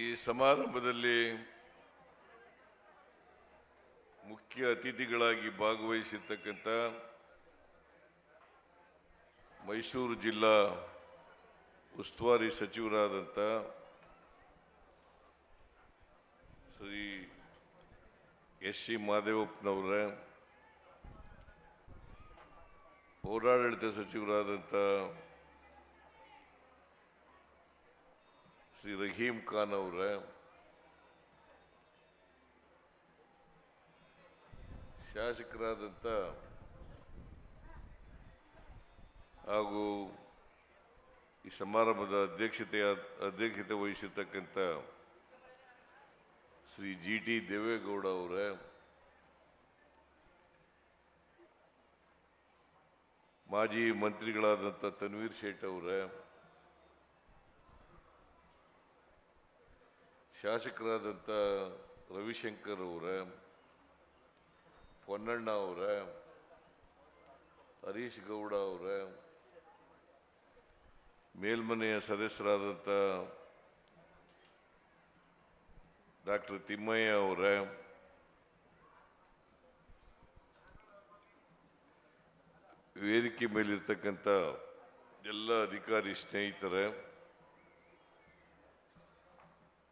ಈ ಸಮಾರಂಭದಲ್ಲಿ ಮುಖ್ಯ ಅತಿಥಿಗಳಾಗಿ ಭಾಗವಹಿಸಿರ್ತಕ್ಕಂಥ ಮೈಸೂರು ಜಿಲ್ಲಾ ಉಸ್ತುವಾರಿ ಸಚಿವರಾದಂಥ ಶ್ರೀ ಎಸ್.ಸಿ. ಮಾದೇವಪ್ಪನವರ, ಪೌರಾಡಳಿತ ಸಚಿವರಾದಂಥ ಶ್ರೀ ರಹೀಂ ಖಾನ್ ಅವರ, ಶಾಸಕರಾದಂಥ ಹಾಗೂ ಈ ಸಮಾರಂಭದ ಅಧ್ಯಕ್ಷತೆ ವಹಿಸಿರ್ತಕ್ಕಂಥ ಶ್ರೀ ಜಿ.ಟಿ. ದೇವೇಗೌಡ ಅವರ, ಮಾಜಿ ಮಂತ್ರಿಗಳಾದಂಥ ತನ್ವೀರ್ ಶೇಟ್ ಅವರ, ಶಾಸಕರಾದಂಥ ರವಿಶಂಕರ್ ಅವರ, ಪೊನ್ನಣ್ಣ ಅವರ, ಹರೀಶ್ ಗೌಡ ಅವರ, ಮೇಲ್ಮನೆಯ ಸದಸ್ಯರಾದಂಥ ಡಾಕ್ಟರ್ ತಿಮ್ಮಯ್ಯ ಅವರ, ವೇದಿಕೆ ಮೇಲಿರ್ತಕ್ಕಂಥ ಎಲ್ಲ ಅಧಿಕಾರಿ ಸ್ನೇಹಿತರೆ,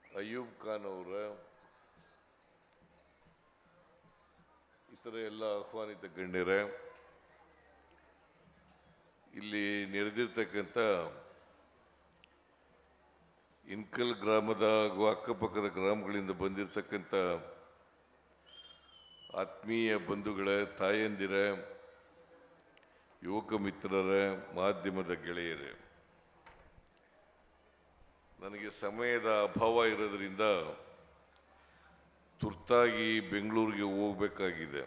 ಅಯ್ಯೂಬ್ ಖಾನ್ ಅವರ, ಇತರ ಎಲ್ಲ ಆಹ್ವಾನಿತ ಗಣ್ಯರೇ, ಇಲ್ಲಿ ನೆರೆದಿರ್ತಕ್ಕಂಥ ಇನ್ಕಲ್ ಗ್ರಾಮದ ಹಾಗೂ ಅಕ್ಕಪಕ್ಕದ ಗ್ರಾಮಗಳಿಂದ ಬಂದಿರತಕ್ಕಂಥ ಆತ್ಮೀಯ ಬಂಧುಗಳೇ, ತಾಯಂದಿರೇ, ಯುವಕ ಮಿತ್ರರೇ, ಮಾಧ್ಯಮದ ಗೆಳೆಯರೇ, ನನಗೆ ಸಮಯದ ಅಭಾವ ಇರೋದ್ರಿಂದ ತುರ್ತಾಗಿ ಬೆಂಗಳೂರಿಗೆ ಹೋಗಬೇಕಾಗಿದೆ.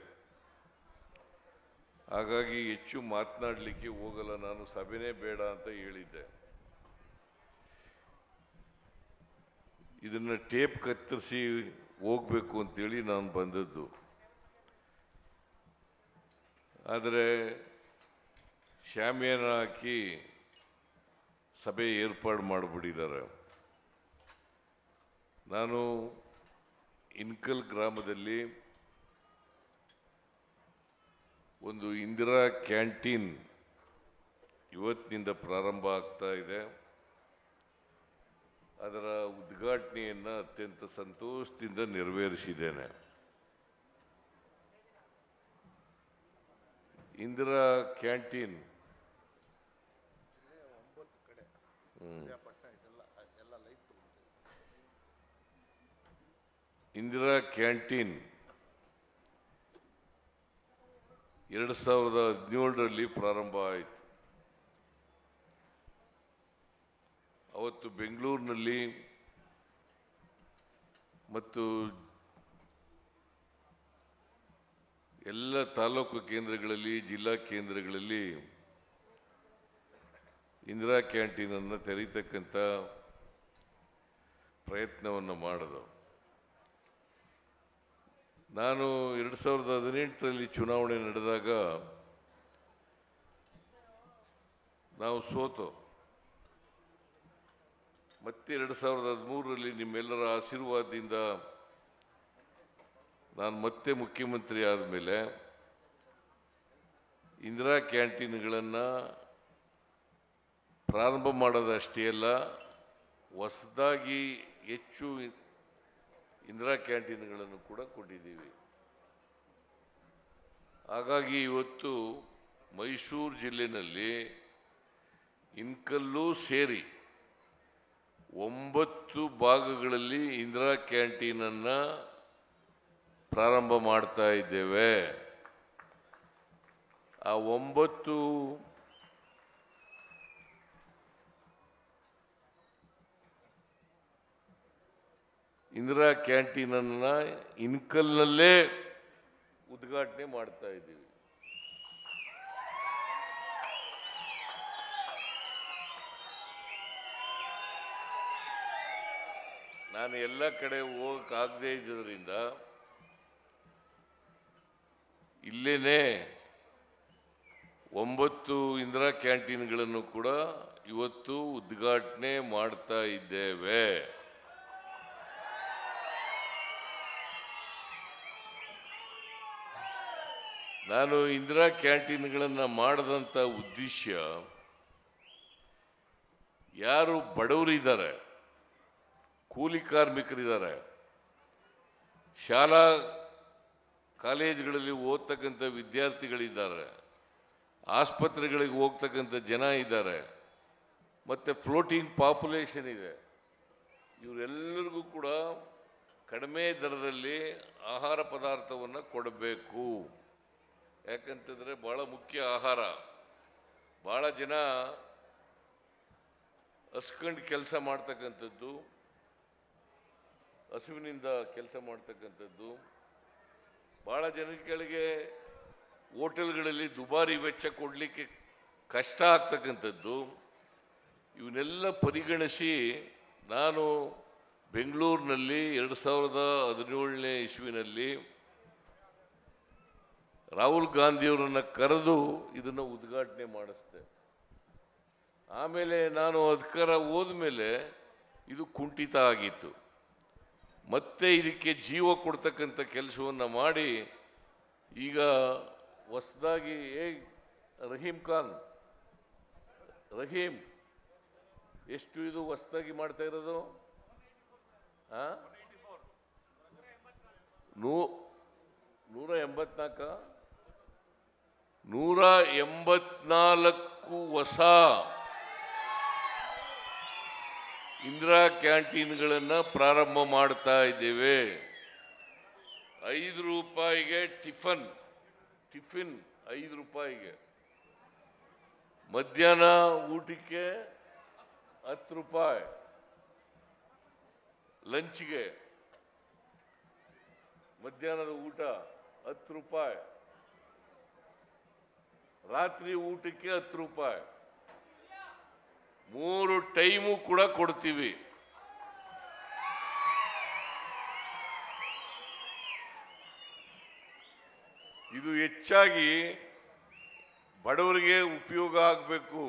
ಹಾಗಾಗಿ ಹೆಚ್ಚು ಮಾತನಾಡಲಿಕ್ಕೆ ಹೋಗಲ್ಲ, ನಾನು ಸಭೆನೇ ಬೇಡ ಅಂತ ಹೇಳಿದ್ದೆ. ಇದನ್ನು ಟೇಪ್ ಕತ್ತರಿಸಿ ಹೋಗಬೇಕು ಅಂತೇಳಿ ನಾನು ಬಂದದ್ದು. ಆದರೆ ಶಾಮಿಯಾನ ಹಾಕಿ ಸಭೆ ಏರ್ಪಾಡು ಮಾಡಿಬಿಟ್ಟಿದ್ದಾರೆ. ನಾನು ಇನ್ಕಲ್ ಗ್ರಾಮದಲ್ಲಿ ಒಂದು ಇಂದಿರಾ ಕ್ಯಾಂಟೀನ್ ಇವತ್ತಿನಿಂದ ಪ್ರಾರಂಭ ಆಗ್ತಾ ಇದೆ. ಅದರ ಉದ್ಘಾಟನೆಯನ್ನು ಅತ್ಯಂತ ಸಂತೋಷದಿಂದ ನೆರವೇರಿಸಿದ್ದೇನೆ. ಇಂದಿರಾ ಕ್ಯಾಂಟೀನ್ ಇಂದಿರಾ ಕ್ಯಾಂಟೀನ್ 2017ರಲ್ಲಿ ಪ್ರಾರಂಭ ಆಯಿತು. ಅವತ್ತು ಬೆಂಗಳೂರಿನಲ್ಲಿ ಮತ್ತು ಎಲ್ಲ ತಾಲೂಕು ಕೇಂದ್ರಗಳಲ್ಲಿ, ಜಿಲ್ಲಾ ಕೇಂದ್ರಗಳಲ್ಲಿ ಇಂದಿರಾ ಕ್ಯಾಂಟೀನನ್ನು ತೆರೀತಕ್ಕಂಥ ಪ್ರಯತ್ನವನ್ನು ಮಾಡಿದವು. ನಾನು 2018ರಲ್ಲಿ ಚುನಾವಣೆ ನಡೆದಾಗ ನಾವು ಸೋತು, ಮತ್ತೆ 2013ರಲ್ಲಿ ನಿಮ್ಮೆಲ್ಲರ ಆಶೀರ್ವಾದದಿಂದ ನಾನು ಮತ್ತೆ ಮುಖ್ಯಮಂತ್ರಿ ಆದಮೇಲೆ ಇಂದಿರಾ ಕ್ಯಾಂಟೀನ್ಗಳನ್ನು ಪ್ರಾರಂಭ ಮಾಡೋದಷ್ಟೇ ಅಲ್ಲ, ಹೊಸದಾಗಿ ಹೆಚ್ಚು ಇಂದಿರಾ ಕ್ಯಾಂಟೀನ್ಗಳನ್ನು ಕೂಡ ಕೊಟ್ಟಿದ್ದೀವಿ. ಹಾಗಾಗಿ ಇವತ್ತು ಮೈಸೂರು ಜಿಲ್ಲೆಯಲ್ಲಿ ಇನ್ಕಲ್ಲು ಸೇರಿ 9 ಭಾಗಗಳಲ್ಲಿ ಇಂದಿರಾ ಕ್ಯಾಂಟೀನನ್ನು ಪ್ರಾರಂಭ ಮಾಡ್ತಾ ಇದ್ದೇವೆ. ಆ 9 ಇಂದಿರಾ ಕ್ಯಾಂಟೀನನ್ನು ಇನ್ಕಲ್ನಲ್ಲೇ ಉದ್ಘಾಟನೆ ಮಾಡ್ತಾ ಇದ್ದೀವಿ. ನಾನು ಎಲ್ಲ ಕಡೆ ಹೋಗಕ್ಕಾಗದೇ ಇದ್ದರಿಂದ ಇಲ್ಲೇನೆ 9 ಇಂದಿರಾ ಕ್ಯಾಂಟೀನ್ಗಳನ್ನು ಕೂಡ ಇವತ್ತು ಉದ್ಘಾಟನೆ ಮಾಡ್ತಾ ಇದ್ದೇವೆ. ನಾನು ಇಂದಿರಾ ಕ್ಯಾಂಟೀನ್ಗಳನ್ನು ಮಾಡದಂಥ ಉದ್ದೇಶ, ಯಾರು ಬಡವರಿದ್ದಾರೆ, ಕೂಲಿ ಕಾರ್ಮಿಕರಿದ್ದಾರೆ, ಶಾಲಾ ಕಾಲೇಜುಗಳಲ್ಲಿ ಓದ್ತಕ್ಕಂಥ ವಿದ್ಯಾರ್ಥಿಗಳಿದ್ದಾರೆ, ಆಸ್ಪತ್ರೆಗಳಿಗೆ ಹೋಗ್ತಕ್ಕಂಥ ಜನ ಇದ್ದಾರೆ, ಮತ್ತು ಫ್ಲೋಟಿಂಗ್ ಪಾಪ್ಯುಲೇಷನ್ ಇದೆ. ಇವರೆಲ್ಲರಿಗೂ ಕೂಡ ಕಡಿಮೆ ದರದಲ್ಲಿ ಆಹಾರ ಪದಾರ್ಥವನ್ನು ಕೊಡಬೇಕು. ಯಾಕಂತಂದರೆ ಭಾಳ ಮುಖ್ಯ ಆಹಾರ. ಭಾಳ ಜನ ಹಸ್ಕೊಂಡು ಕೆಲಸ ಮಾಡ್ತಕ್ಕಂಥದ್ದು, ಹಸುವಿನಿಂದ ಕೆಲಸ ಮಾಡ್ತಕ್ಕಂಥದ್ದು, ಭಾಳ ಜನಗಳಿಗೆ ಹೋಟೆಲ್ಗಳಲ್ಲಿ ದುಬಾರಿ ವೆಚ್ಚ ಕೊಡಲಿಕ್ಕೆ ಕಷ್ಟ ಆಗ್ತಕ್ಕಂಥದ್ದು. ಇವನ್ನೆಲ್ಲ ಪರಿಗಣಿಸಿ ನಾನು ಬೆಂಗಳೂರಿನಲ್ಲಿ 2017ನೇ ಇಸ್ವಿನಲ್ಲಿ ರಾಹುಲ್ ಗಾಂಧಿಯವರನ್ನು ಕರೆದು ಇದನ್ನು ಉದ್ಘಾಟನೆ ಮಾಡಿಸ್ದೆ. ಆಮೇಲೆ ನಾನು ಅಧಿಕಾರ ಹೋದ್ಮೇಲೆ ಇದು ಕುಂಠಿತ ಆಗಿತ್ತು. ಮತ್ತೆ ಇದಕ್ಕೆ ಜೀವ ಕೊಡ್ತಕ್ಕಂಥ ಕೆಲಸವನ್ನು ಮಾಡಿ ಈಗ ಹೊಸದಾಗಿ ರಹೀಮ್ ಎಷ್ಟು ಇದು ಹೊಸದಾಗಿ ಮಾಡ್ತಾ ಇರೋದು? 184 ಹೊಸ ಇಂದಿರಾ ಕ್ಯಾಂಟೀನ್ಗಳನ್ನು ಪ್ರಾರಂಭ ಮಾಡ್ತಾ ಇದ್ದೇವೆ. 5 ರೂಪಾಯಿಗೆ ಟಿಫಿನ್ 5 ರೂಪಾಯಿಗೆ, ಮಧ್ಯಾಹ್ನ ಊಟಕ್ಕೆ 10 ರೂಪಾಯಿ, ಲಂಚ್ಗೆ ಮಧ್ಯಾಹ್ನದ ಊಟ 10 ರೂಪಾಯಿ, ರಾತ್ರಿ ಊಟಕ್ಕೆ 10 ರೂಪಾಯಿ, 3 ಟೈಮು ಕೂಡ ಕೊಡ್ತೀವಿ. ಇದು ಹೆಚ್ಚಾಗಿ ಬಡವರಿಗೆ ಉಪಯೋಗ ಆಗಬೇಕು,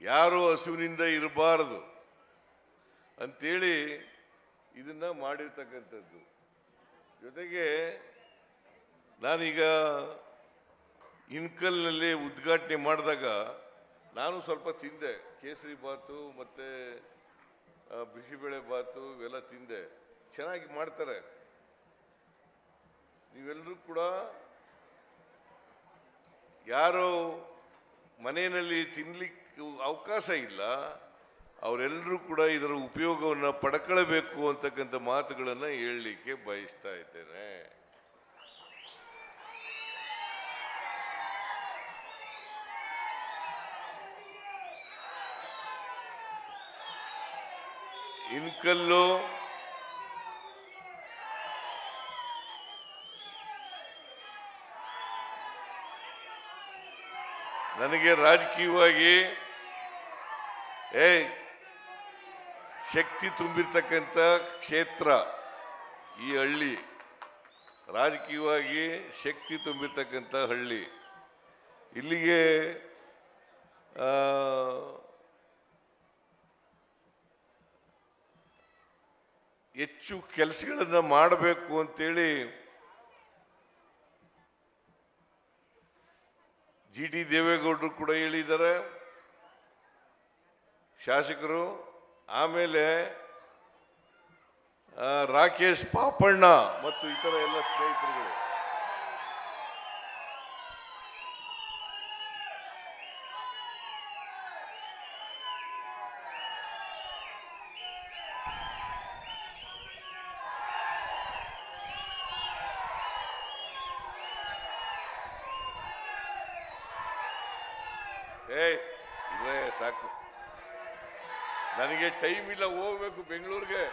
ಯಾರು ಹಸುವಿನಿಂದ ಇರಬಾರದು ಅಂತೇಳಿ ಇದನ್ನ ಮಾಡಿರ್ತಕ್ಕಂಥದ್ದು. ಜೊತೆಗೆ ನಾನೀಗ ಇನ್ಕಲ್ನಲ್ಲಿ ಉದ್ಘಾಟನೆ ಮಾಡಿದಾಗ ನಾನು ಸ್ವಲ್ಪ ತಿಂದೆ, ಕೇಸರಿ ಬಾತು ಮತ್ತು ಬಿಸಿಬೇಳೆ ಬಾತು ಇವೆಲ್ಲ ತಿಂದೆ. ಚೆನ್ನಾಗಿ ಮಾಡ್ತಾರೆ. ನೀವೆಲ್ಲರೂ ಕೂಡ ಯಾರೋ ಮನೆಯಲ್ಲಿ ತಿನ್ನಲಿಕ್ಕೆ ಅವಕಾಶ ಇಲ್ಲ, ಅವರೆಲ್ಲರೂ ಕೂಡ ಇದರ ಉಪಯೋಗವನ್ನು ಪಡ್ಕೊಳ್ಬೇಕು ಅಂತಕ್ಕಂಥ ಮಾತುಗಳನ್ನು ಹೇಳಲಿಕ್ಕೆ ಬಯಸ್ತಾ ಇದ್ದೇನೆ. ಇನ್ಕಲ್ಲು ನನಗೆ ರಾಜಕೀಯವಾಗಿ ಶಕ್ತಿ ತುಂಬಿರ್ತಕ್ಕಂಥ ಕ್ಷೇತ್ರ ಈ ಹಳ್ಳಿ, ರಾಜಕೀಯವಾಗಿ ಶಕ್ತಿ ತುಂಬಿರ್ತಕ್ಕಂಥ ಹಳ್ಳಿ. ಇಲ್ಲಿಗೆ ಹೆಚ್ಚು ಕೆಲಸಗಳನ್ನು ಮಾಡಬೇಕು ಅಂತೇಳಿ ಜಿ ಟಿ ದೇವೇಗೌಡರು ಕೂಡ ಹೇಳಿದ್ದಾರೆ, ಶಾಸಕರು. ಆಮೇಲೆ ರಾಕೇಶ್ ಪಾಪಣ್ಣ ಮತ್ತು ಇತರ ಎಲ್ಲ ಸ್ನೇಹಿತರುಗಳು. ಇದೇ ಸಾಕು, ನನಗೆ ಟೈಮ್ ಇಲ್ಲ, ಹೋಗ್ಬೇಕು ಬೆಂಗಳೂರಿಗೆ.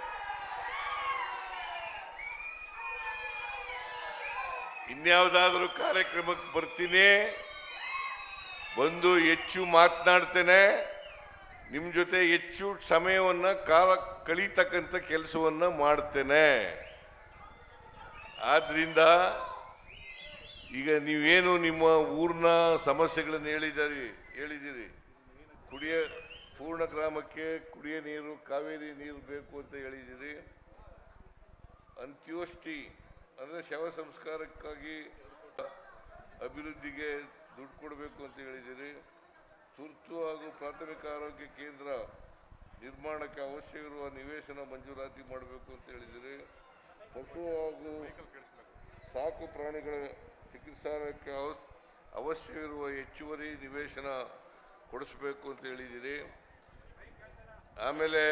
ಇನ್ಯಾವುದಾದ್ರೂ ಕಾರ್ಯಕ್ರಮಕ್ಕೆ ಬರ್ತೀನಿ, ಬಂದು ಹೆಚ್ಚು ಮಾತನಾಡ್ತೇನೆ, ನಿಮ್ಮ ಜೊತೆ ಹೆಚ್ಚು ಸಮಯವನ್ನು ಕಾಲ ಕಳೀತಕ್ಕಂಥ ಕೆಲಸವನ್ನು ಮಾಡ್ತೇನೆ. ಆದ್ರಿಂದ ಈಗ ನೀವೇನು ನಿಮ್ಮ ಊರಿನ ಸಮಸ್ಯೆಗಳನ್ನು ಹೇಳಿದಿರಿ, ಪೂರ್ಣ ಗ್ರಾಮಕ್ಕೆ ಕುಡಿಯ ನೀರು, ಕಾವೇರಿ ನೀರು ಬೇಕು ಅಂತ ಹೇಳಿದಿರಿ. ಅಂತ್ಯೋಷ್ಟಿ ಅಂದರೆ ಶವ ಸಂಸ್ಕಾರಕ್ಕಾಗಿ ಅಭಿವೃದ್ಧಿಗೆ ದುಡ್ಡು ಕೊಡಬೇಕು ಅಂತ ಹೇಳಿದ್ದೀರಿ. ತುರ್ತು ಹಾಗೂ ಪ್ರಾಥಮಿಕ ಆರೋಗ್ಯ ಕೇಂದ್ರ ನಿರ್ಮಾಣಕ್ಕೆ ಅವಶ್ಯವಿರುವ ನಿವೇಶನ ಮಂಜೂರಾತಿ ಮಾಡಬೇಕು ಅಂತ ಹೇಳಿದ್ದೀರಿ. ಪಶು ಹಾಗೂ ಸಾಕು ಪ್ರಾಣಿಗಳ ಚಿಕಿತ್ಸಾಲಯಕ್ಕೆ ಅವಶ್ಯವಿರುವ ಹೆಚ್ಚುವರಿ ನಿವೇಶನ ಕೊಡಿಸಬೇಕು ಅಂತ ಹೇಳಿದ್ದೀರಿ. ಆಮೇಲೆ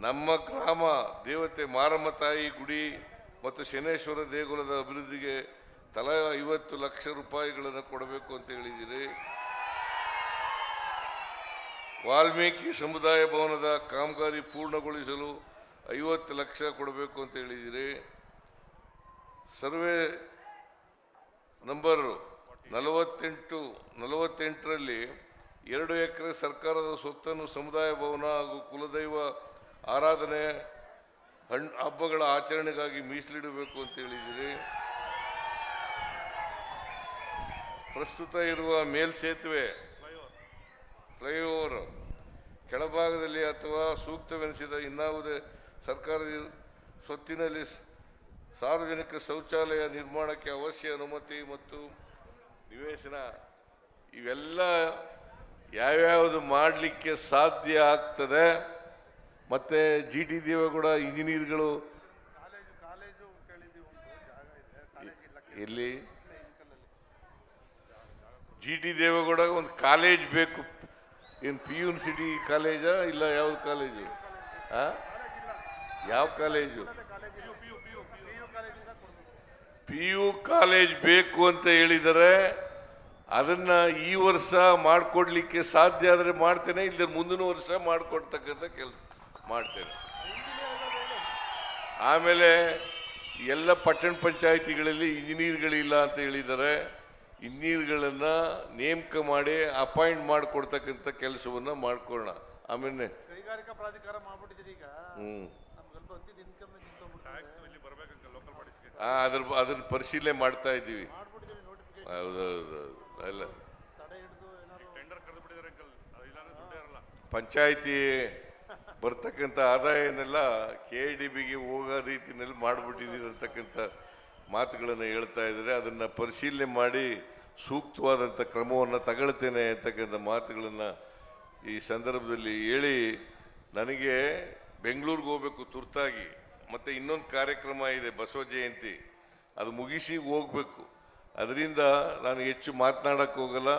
ನಮ್ಮ ಗ್ರಾಮ ದೇವತೆ ಮಾರಮ್ಮ ತಾಯಿ ಗುಡಿ ಮತ್ತು ಶನೇಶ್ವರ ದೇಗುಲದ ಅಭಿವೃದ್ಧಿಗೆ ತಲಾ 50 ಲಕ್ಷ ರೂಪಾಯಿಗಳನ್ನು ಕೊಡಬೇಕು ಅಂತ ಹೇಳಿದ್ದೀರಿ. ವಾಲ್ಮೀಕಿ ಸಮುದಾಯ ಭವನದ ಕಾಮಗಾರಿ ಪೂರ್ಣಗೊಳಿಸಲು 50 ಲಕ್ಷ ಕೊಡಬೇಕು ಅಂತ ಹೇಳಿದ್ದೀರಿ. ಸರ್ವೆ ನಂಬರ್ 48ರಲ್ಲಿ 2 ಎಕರೆ ಸರ್ಕಾರದ ಸ್ವತ್ತನ್ನು ಸಮುದಾಯ ಭವನ ಹಾಗೂ ಕುಲದೈವ ಆರಾಧನೆ ಹಬ್ಬಗಳ ಆಚರಣೆಗಾಗಿ ಮೀಸಲಿಡಬೇಕು ಅಂತ ಹೇಳಿದ್ದೀರಿ. ಪ್ರಸ್ತುತ ಇರುವ ಮೇಲ್ಸೇತುವೆ ಫ್ಲೈಓವರ್ ಕೆಳಭಾಗದಲ್ಲಿ ಅಥವಾ ಸೂಕ್ತವೆನಿಸಿದ ಇನ್ನಾವುದೇ ಸರ್ಕಾರದ ಸ್ವತ್ತಿನಲ್ಲಿ ಸಾರ್ವಜನಿಕ ಶೌಚಾಲಯ ನಿರ್ಮಾಣಕ್ಕೆ ಅವಶ್ಯ ಅನುಮತಿ ಮತ್ತು ನಿವೇಶನ ಇವೆಲ್ಲ ಯಾವ್ಯಾವುದು ಮಾಡಲಿಕ್ಕೆ ಸಾಧ್ಯ ಆಗ್ತದೆ. ಮತ್ತು GT ದೇವೇಗೌಡ ಇಂಜಿನಿಯರ್ಗಳು ಇಲ್ಲಿ GT ದೇವೇಗೌಡ ಒಂದು ಕಾಲೇಜ್ ಬೇಕು. ಏನು ಯೂನಿವರ್ಸಿಟಿ ಕಾಲೇಜಾ ಇಲ್ಲ ಯಾವ್ದು ಕಾಲೇಜು? ಯಾವ ಕಾಲೇಜು? PU ಕಾಲೇಜ್ ಬೇಕು ಅಂತ ಹೇಳಿದರೆ ಅದನ್ನ ಈ ವರ್ಷ ಮಾಡಿಕೊಡ್ಲಿಕ್ಕೆ ಸಾಧ್ಯ ಆದರೆ ಮಾಡ್ತೇನೆ, ಇಲ್ಲ ಮುಂದಿನ ವರ್ಷ ಮಾಡಿಕೊಡ್ತಕ್ಕಂಥ ಕೆಲಸ ಮಾಡ್ತೇನೆ. ಆಮೇಲೆ ಎಲ್ಲ ಪಟ್ಟಣ ಪಂಚಾಯಿತಿಗಳಲ್ಲಿ ಇಂಜಿನಿಯರ್ಗಳಿಲ್ಲ ಅಂತ ಹೇಳಿದ್ದಾರೆ. ಇಂಜಿನಿಯರ್ಗಳನ್ನು ನೇಮಕ ಮಾಡಿ ಅಪಾಯಿಂಟ್ ಮಾಡಿಕೊಡ್ತಕ್ಕಂಥ ಕೆಲಸವನ್ನು ಮಾಡ್ಕೊಳ್ಳೋಣ. ಆಮೇಲೆ ಕೈಗಾರಿಕಾ ಪ್ರಾಧಿಕಾರ ಮಾಡ್ಬಿಟ್ಟಿದ್ದೀರಿ ಈಗ. ಅದನ್ನ ಪರಿಶೀಲನೆ ಮಾಡ್ತಾ ಇದ್ದೀವಿ. ಹೌದೌದು. ಅಲ್ಲ ಪಂಚಾಯಿತಿ ಬರ್ತಕ್ಕಂಥ ಆದಾಯನೆಲ್ಲ KIDBಗೆ ಹೋಗೋ ರೀತಿಯಲ್ಲಿ ಮಾಡಿಬಿಟ್ಟಿದ್ದೀರಿ ಅಂತಕ್ಕಂಥ ಮಾತುಗಳನ್ನು ಹೇಳ್ತಾ ಇದ್ದಾರೆ. ಅದನ್ನು ಪರಿಶೀಲನೆ ಮಾಡಿ ಸೂಕ್ತವಾದಂಥ ಕ್ರಮವನ್ನು ತಗೊಳ್ತೇನೆ ಅಂತಕ್ಕಂಥ ಮಾತುಗಳನ್ನು ಈ ಸಂದರ್ಭದಲ್ಲಿ ಹೇಳಿ, ನನಗೆ ಬೆಂಗಳೂರಿಗೆ ಹೋಗಬೇಕು ತುರ್ತಾಗಿ. ಮತ್ತು ಇನ್ನೊಂದು ಕಾರ್ಯಕ್ರಮ ಇದೆ, ಬಸವ ಜಯಂತಿ, ಅದು ಮುಗಿಸಿ ಹೋಗಬೇಕು. ಅದರಿಂದ ನಾನು ಹೆಚ್ಚು ಮಾತನಾಡೋಕ್ಕೆ ಹೋಗಲ್ಲ.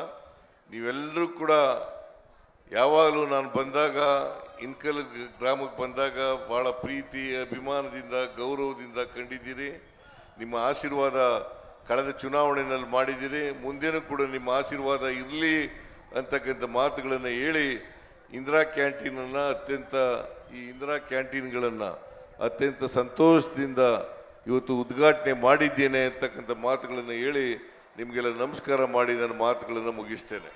ನೀವೆಲ್ಲರೂ ಕೂಡ ಯಾವಾಗಲೂ ನಾನು ಬಂದಾಗ ಇನ್ಕಲ್ ಗ್ರಾಮಕ್ಕೆ ಬಂದಾಗ ಭಾಳ ಪ್ರೀತಿ ಅಭಿಮಾನದಿಂದ ಗೌರವದಿಂದ ಕಂಡಿದ್ದೀರಿ. ನಿಮ್ಮ ಆಶೀರ್ವಾದ ಕಳೆದ ಚುನಾವಣೆಯಲ್ಲಿ ಮಾಡಿದ್ದೀರಿ. ಮುಂದೇನೂ ಕೂಡ ನಿಮ್ಮ ಆಶೀರ್ವಾದ ಇರಲಿ ಅಂತಕ್ಕಂಥ ಮಾತುಗಳನ್ನು ಹೇಳಿ ಇಂದಿರಾ ಕ್ಯಾಂಟೀನನ್ನು ಈ ಇಂದಿರಾ ಕ್ಯಾಂಟೀನ್ಗಳನ್ನು ಅತ್ಯಂತ ಸಂತೋಷದಿಂದ ಇವತ್ತು ಉದ್ಘಾಟನೆ ಮಾಡಿದ್ದೇನೆ ಅಂತಕ್ಕಂಥ ಮಾತುಗಳನ್ನು ಹೇಳಿ ನಿಮಗೆಲ್ಲ ನಮಸ್ಕಾರ ಮಾಡಿ ನನ್ನ ಮಾತುಗಳನ್ನು ಮುಗಿಸ್ತೇನೆ.